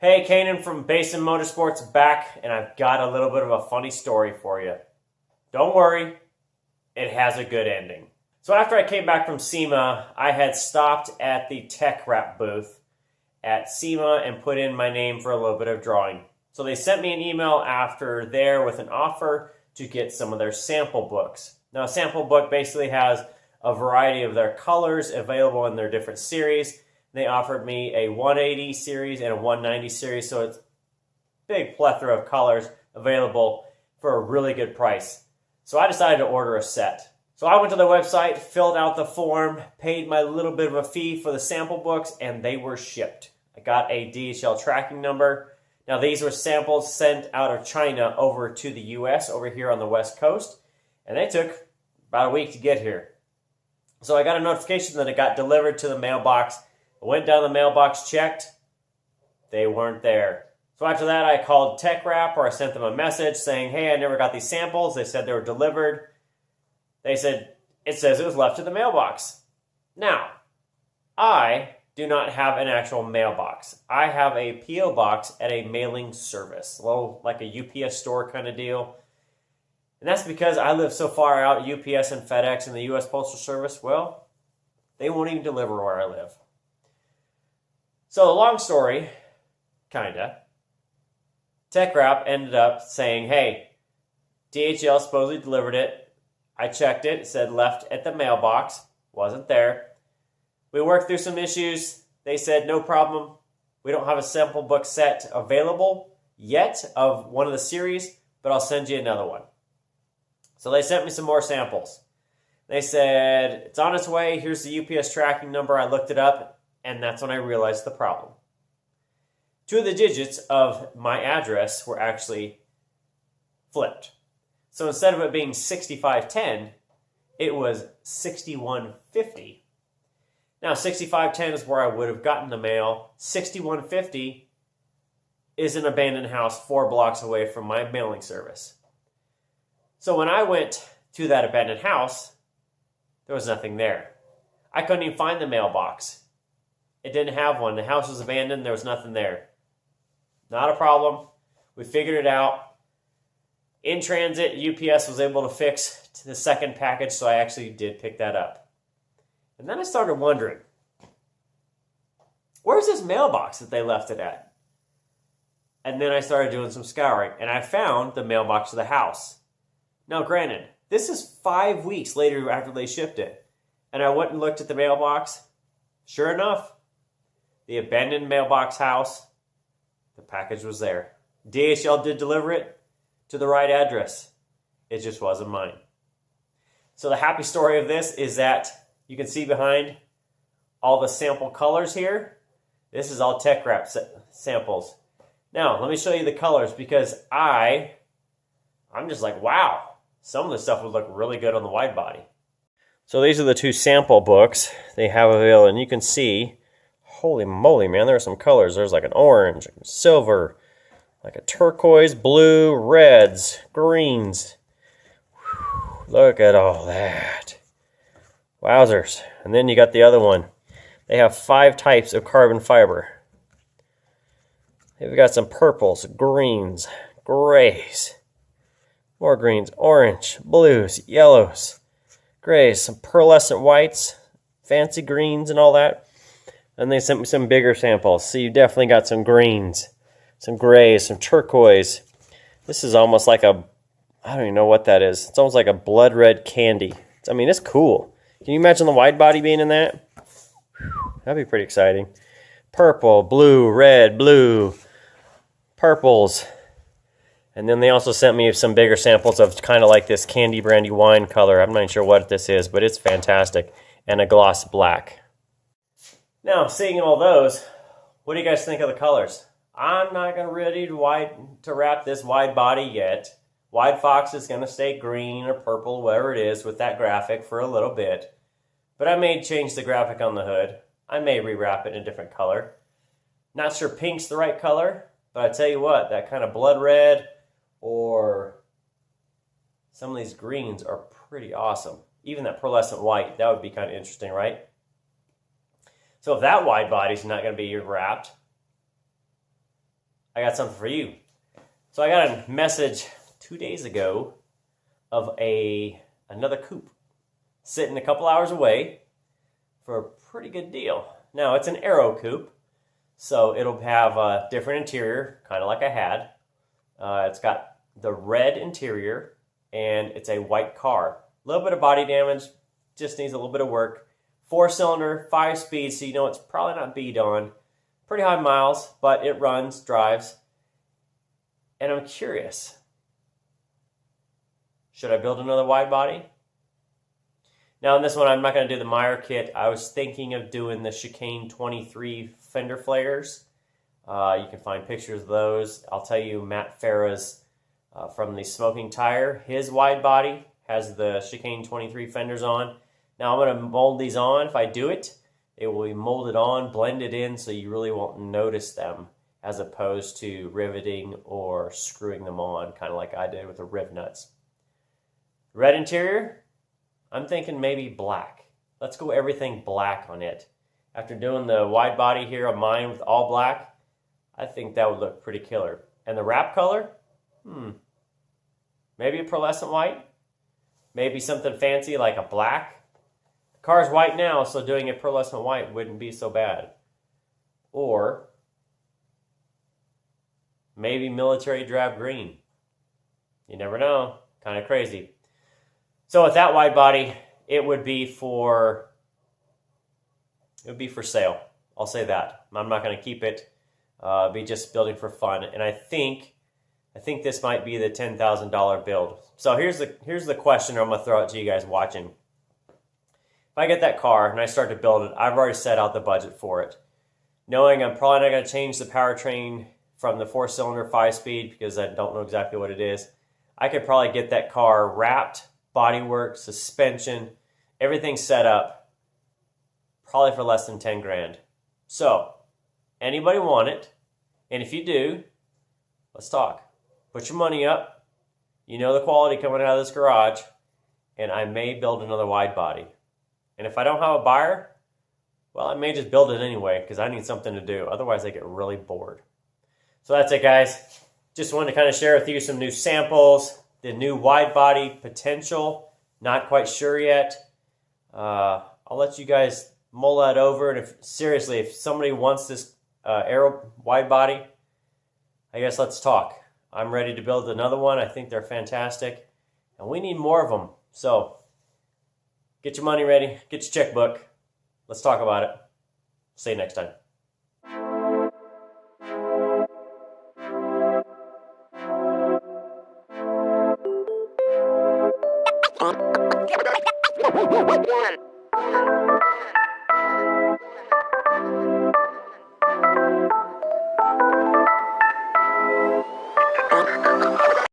Hey, Canaan from Basin Motorsports back, and I've got a little bit of a funny story for you. Don't worry, it has a good ending. So after I came back from SEMA, I had stopped at the tech wrap booth at SEMA and put in my name for a little bit of drawing. So they sent me an email after there with an offer to get some of their sample books. Now, a sample book basically has a variety of their colors available in their different series. They offered me a 180 series and a 190 series, so it's a big plethora of colors available for a really good price. So I decided to order a set. So I went to their website, filled out the form, paid my little bit of a fee for the sample books, and they were shipped. I got a DHL tracking number. Now these were samples sent out of China over to the US, over here on the West Coast, and they took about a week to get here. So I got a notification that it got delivered to the mailbox. I went down the mailbox, checked, they weren't there. So after that, I called Tech Wrap, or I sent them a message saying, hey, I never got these samples. They said they were delivered. They said, it says it was left to the mailbox. Now, I do not have an actual mailbox. I have a P.O. box at a mailing service, like a UPS store kind of deal. And that's because I live so far out, UPS and FedEx and the U.S. Postal Service, well, they won't even deliver where I live. So, long story, kinda, Tech Wrap ended up saying, hey, DHL supposedly delivered it. I checked it. It said left at the mailbox. Wasn't there. We worked through some issues. They said, no problem. We don't have a sample book set available yet of one of the series, but I'll send you another one. So they sent me some more samples. They said, it's on its way. Here's the UPS tracking number. I looked it up. And that's when I realized the problem. 2 of the digits of my address were actually flipped. So instead of it being 6510, it was 6150. Now 6510 is where I would have gotten the mail. 6150 is an abandoned house 4 blocks away from my mailing service. So when I went to that abandoned house, there was nothing there. I couldn't even find the mailbox. It didn't have one. The house was abandoned. There was nothing there. Not a problem. We figured it out. In transit, UPS was able to fix the second package, so I actually did pick that up. And then I started wondering, where's this mailbox that they left it at? And then I started doing some scouring, and I found the mailbox of the house. Now, granted, this is 5 weeks later after they shipped it. And I went and looked at the mailbox. Sure enough, the abandoned mailbox house, the package was there. DHL did deliver it to the right address. It just wasn't mine. So the happy story of this is that you can see behind all the sample colors here. This is all Tech Wrap samples. Now, let me show you the colors because I'm just like, wow. Some of this stuff would look really good on the Widebody. So these are the 2 sample books they have available, and you can see, holy moly, man, there are some colors. There's like an orange, silver, like a turquoise, blue, reds, greens. Whew, look at all that. Wowzers. And then you got the other one. They have 5 types of carbon fiber. They've got some purples, greens, grays, more greens, orange, blues, yellows, grays, some pearlescent whites, fancy greens and all that. And they sent me some bigger samples. So you definitely got some greens, some grays, some turquoise. This is almost like I don't even know what that is. It's almost like a blood red candy. I mean, it's cool. Can you imagine the Widebody being in that? Whew, that'd be pretty exciting. Purple, blue, red, blue, purples. And then they also sent me some bigger samples of kind of like this candy brandy wine color. I'm not even sure what this is, but it's fantastic. And a gloss black. Now, seeing all those, what do you guys think of the colors? I'm not ready to wrap this Widebody yet. WideFox is going to stay green or purple, whatever it is, with that graphic for a little bit. But I may change the graphic on the hood. I may rewrap it in a different color. Not sure pink's the right color, but I tell you what, that kind of blood red or some of these greens are pretty awesome. Even that pearlescent white, that would be kind of interesting, right? So if that Widebody's not going to be wrapped, I got something for you. So I got a message 2 days ago of another coupe sitting a couple hours away for a pretty good deal. Now, it's an aero coupe, so it'll have a different interior, kind of like I had. It's got the red interior, and it's a white car. A little bit of body damage, just needs a little bit of work. 4-cylinder, 5-speed, so you know it's probably not beat on. Pretty high miles, but it runs, drives. And I'm curious, should I build another wide body? Now in this one, I'm not going to do the Maier kit. I was thinking of doing the Chicane 23 fender flares. You can find pictures of those. I'll tell you, Matt Farah's from the Smoking Tire, his wide body has the Chicane 23 fenders on. Now I'm going to mold these on. If I do it, it will be molded on, blended in, so you really won't notice them, as opposed to riveting or screwing them on, kind of like I did with the riv nuts. Red interior, I'm thinking maybe black. Let's go everything black on it. After doing the wide body here on mine with all black, I think that would look pretty killer. And the wrap color, maybe a pearlescent white, maybe something fancy like a black. The car's white now, so doing a pearlescent white wouldn't be so bad. Or maybe military drab green. You never know. Kind of crazy. So with that wide body, it would be for sale. I'll say that. I'm not going to keep it. Be just building for fun. And I think this might be the $10,000 build. So here's the question I'm going to throw out to you guys watching. If I get that car and I start to build it, I've already set out the budget for it. Knowing I'm probably not going to change the powertrain from the 4-cylinder 5-speed because I don't know exactly what it is. I could probably get that car wrapped, bodywork, suspension, everything set up, probably for less than 10 grand. So, anybody want it? And if you do, let's talk. Put your money up. You know the quality coming out of this garage, and I may build another wide body. And if I don't have a buyer, well, I may just build it anyway because I need something to do. Otherwise, I get really bored. So that's it, guys. Just wanted to kind of share with you some new samples, the new wide body potential. Not quite sure yet. I'll let you guys mull that over. And if somebody wants this aero wide body, I guess let's talk. I'm ready to build another one. I think they're fantastic. And we need more of them. So get your money ready. Get your checkbook. Let's talk about it. See you next time. One.